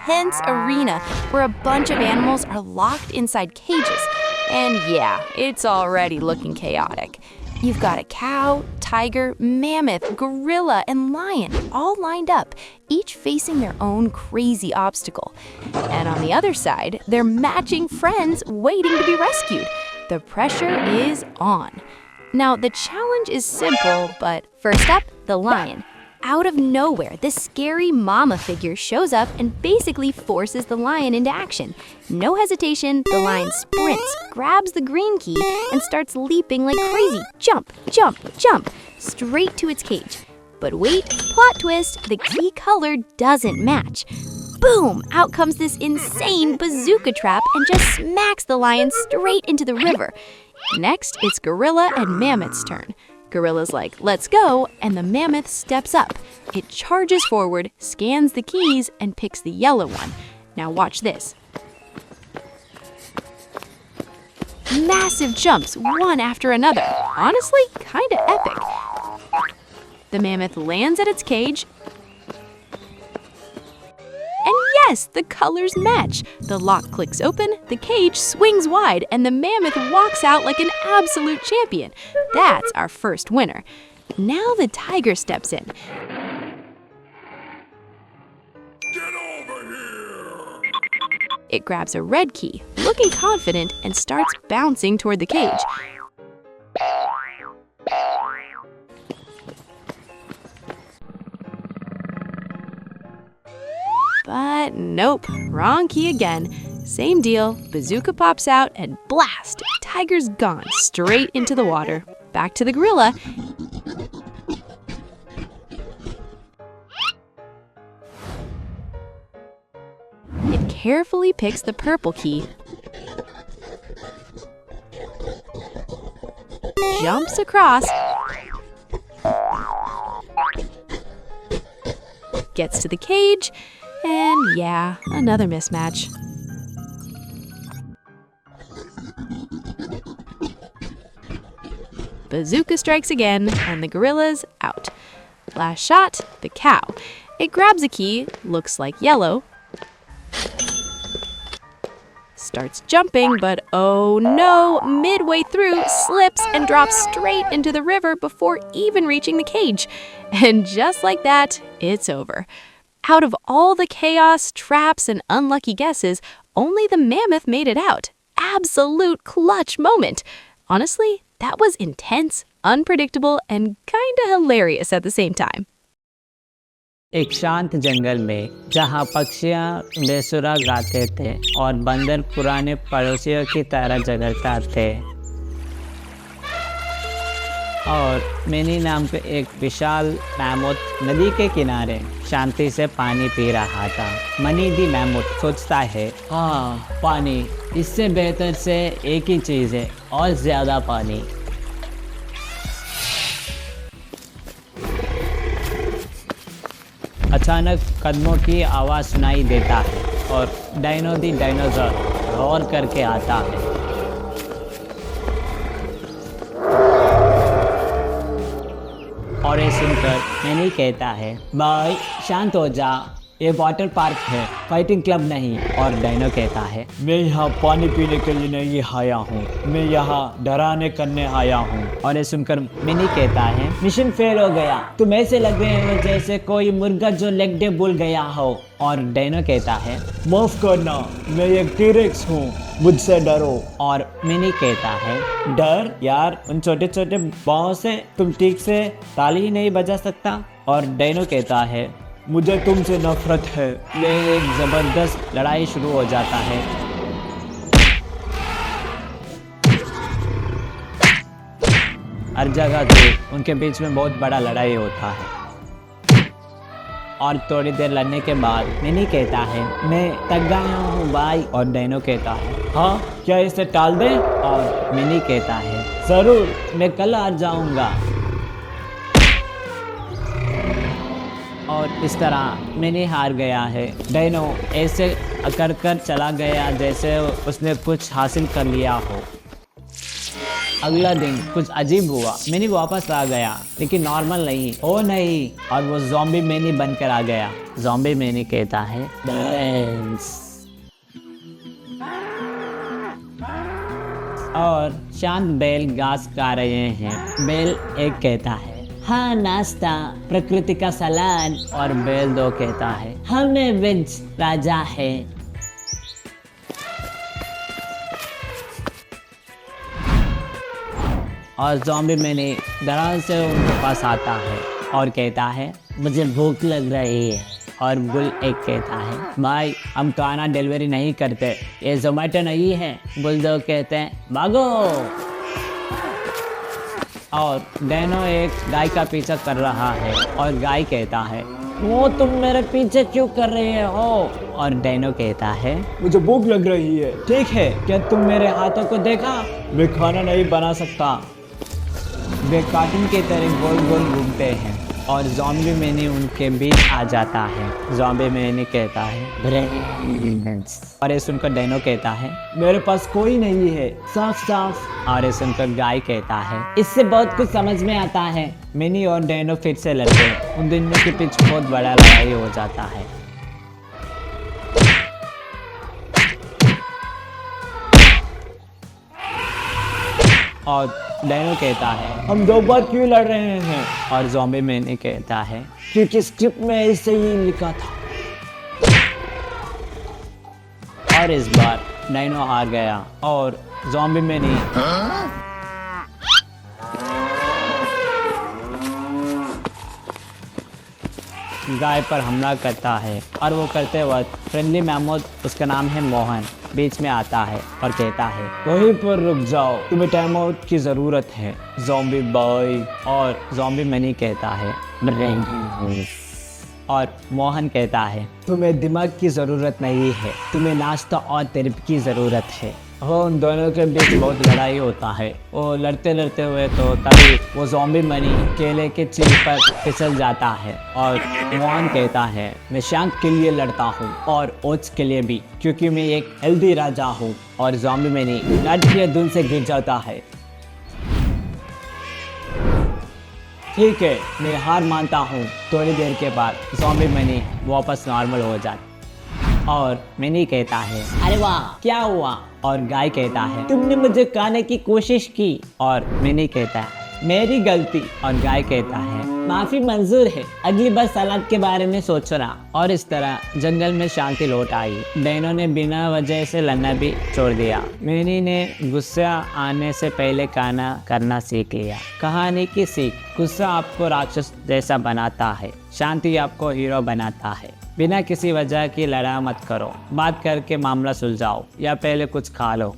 intense arena where a bunch of animals are locked inside cages. And yeah, it's already looking chaotic. You've got a cow, tiger, mammoth, gorilla, and lion all lined up, each facing their own crazy obstacle. And on the other side, they're matching friends waiting to be rescued. The pressure is on. Now, the challenge is simple, but first up, the lion. Out of nowhere, this scary mama figure shows up and basically forces the lion into action. No hesitation, the lion sprints, grabs the green key, and starts leaping like crazy. Jump, jump, jump, straight to its cage. But wait, plot twist, the key color doesn't match. Boom! Out comes this insane bazooka trap and just smacks the lion straight into the river. Next, it's gorilla and mammoth's turn. Gorilla's like, let's go, and the mammoth steps up. It charges forward, scans the keys, and picks the yellow one. Now watch this. Massive jumps, one after another. Honestly, kinda epic. The mammoth lands at its cage, and yes, the colors match. The lock clicks open, the cage swings wide, and the mammoth walks out like an absolute champion. That's our first winner. Now the tiger steps in. Get over here! It grabs a red key, looking confident, and starts bouncing toward the cage. But nope, wrong key again. Same deal, bazooka pops out and blast! Tiger's gone straight into the water. Back to the gorilla. It carefully picks the purple key, jumps across, gets to the cage, and yeah, another mismatch. Bazooka strikes again, and the gorilla's out. Last shot, the cow. It grabs a key, looks like yellow, starts jumping, but oh no, midway through, slips and drops straight into the river before even reaching the cage. And just like that, it's over. Out of all the chaos, traps, and unlucky guesses, only the mammoth made it out. Absolute clutch moment. Honestly, that was intense, unpredictable, and kinda hilarious at the same time. एक शांत जंगल में जहाँ पक्षियाँ बेसुरा गाते थे और बंदर पुराने पड़ोसियों की तरह झगड़ता थे, और मिनी नाम के एक विशाल मैमोथ नदी के किनारे शांति से पानी पी रहा था। मनी दी मैमोथ सोचता है, हाँ पानी, इससे बेहतर से एक ही चीज़ है, और ज़्यादा पानी। अचानक कदमों की आवाज़ सुनाई देता है और डायनो दी डायनासोर रोर करके आता है। और ये सुनकर मैनी कहता है, भाई शांत हो जा, ये वाटर पार्क है, फाइटिंग क्लब नहीं। और डायनो कहता है, मैं यहाँ पानी पीने के लिए नहीं आया हूँ, मैं यहाँ डराने करने आया हूँ। और ये सुनकर मिनी कहता है, मिशन फेल हो गया, तुम ऐसे लग रहे हो जैसे कोई मुर्गा जो लेग डे भूल गया हो। और डायनो कहता है, माफ करना, मैं एक टी-रेक्स हूँ, मुझसे डरो। और मिनी कहता है, डर यार, उन छोटे छोटे बाहों से तुम ठीक से ताली ही नहीं बजा सकता। और डायनो कहता है, मुझे तुमसे नफरत है। ये एक ज़बरदस्त लड़ाई शुरू हो जाता है। हर जगह से उनके बीच में बहुत बड़ा लड़ाई होता है। और थोड़ी देर लड़ने के बाद मिनी कहता है, मैं थक गया हूँ भाई। और डायनो कहता है, हाँ क्या इसे टाल दें? और मिनी कहता है, ज़रूर, मैं कल आ जाऊँगा। और इस तरह मिनी हार गया है। डायनो ऐसे अकड़ कर चला गया जैसे उसने कुछ हासिल कर लिया हो। अगला दिन कुछ अजीब हुआ। मैनी वापस आ गया लेकिन नॉर्मल नहीं। ओ नहीं, और वो ज़ॉम्बी मैनी बनकर आ गया। ज़ॉम्बी मैनी कहता है डांस। और शांत बेल घास खा रहे हैं। बेल एक कहता है हाँ नाश्ता, प्रकृति का सलाद। और बेल दो कहता है हमें वेज राजा है। और ज़ॉम्बी मैनी दराज से उनके पास आता है और कहता है मुझे भूख लग रही है। और बुल एक कहता है भाई हम खाना डिलीवरी नहीं करते, ये जोमेटो नहीं है। बुल दो कहते हैं भागो। और डैनो एक गाय का पीछा कर रहा है और गाय कहता है वो तुम मेरे पीछे क्यों कर रहे हो। और डैनो कहता है मुझे भूख लग रही है। ठीक है, क्या तुम मेरे हाथों को देखा, मैं खाना नहीं बना सकता। वे कार्टून की तरह गोल गोल घूमते हैं और ज़ॉम्बी मैनी उनके बीच आ जाता है। ज़ॉम्बी मैनी कहता है ब्रेन्स। और ये सुनकर डैनो कहता है मेरे पास कोई नहीं है, साफ साफ। और ये सुनकर गाय कहता है इससे बहुत कुछ समझ में आता है। मैनी और डैनो फिर से लड़ते हैं। उन दोनों के पीछे बहुत बड़ा लड़ाई हो जाता है। और डैनो कहता है हम दो बार क्यों लड़ रहे हैं। और ज़ॉम्बी मैनी कहता है क्योंकि स्क्रिप्ट में ऐसे ही लिखा था। और इस बार डैनो हार गया और ज़ॉम्बी मैनी गाय पर हमला करता है। और वो करते वक्त फ्रेंडली मैमोथ, उसका नाम है मोहन, बीच में आता है और कहता है वहीं पर रुक जाओ, तुम्हें टाइम आउट की ज़रूरत है ज़ॉम्बी बॉय। और ज़ॉम्बी मैनी कहता है और मोहन कहता है तुम्हें दिमाग की ज़रूरत नहीं है, तुम्हें नाश्ता और थेरेपी की ज़रूरत है। वो उन दोनों के बीच बहुत लड़ाई होता है। वो लड़ते लड़ते हुए तो तभी वो ज़ॉम्बी मैनी केले के चील पर फिसल जाता है। और मोहन कहता है मैं शांत के लिए लड़ता हूँ और ओट्स के लिए भी, क्योंकि मैं एक हेल्दी राजा हूँ। और ज़ॉम्बी मैनी नट के धुन से गिर जाता है। ठीक है, मैं हार मानता हूँ। थोड़ी देर के बाद ज़ॉम्बी मैनी वापस नॉर्मल हो जाता और मैनी कहता है अरे वाह क्या हुआ। और गाय कहता है तुमने मुझे खाने की कोशिश की। और मैनी कहता है मेरी गलती। और गाय कहता है माफी मंजूर है, अगली बार सलाद के बारे में सोचना। और इस तरह जंगल में शांति लौट आई। डैनो ने बिना वजह से लड़ना भी छोड़ दिया। मैनी ने गुस्सा आने से पहले खाना करना सीख लिया। कहानी की सीख, गुस्सा आपको राक्षस जैसा बनाता है, शांति आपको हीरो बनाता है। बिना किसी वजह की लड़ाई मत करो, बात करके मामला सुलझाओ या पहले कुछ खा लो।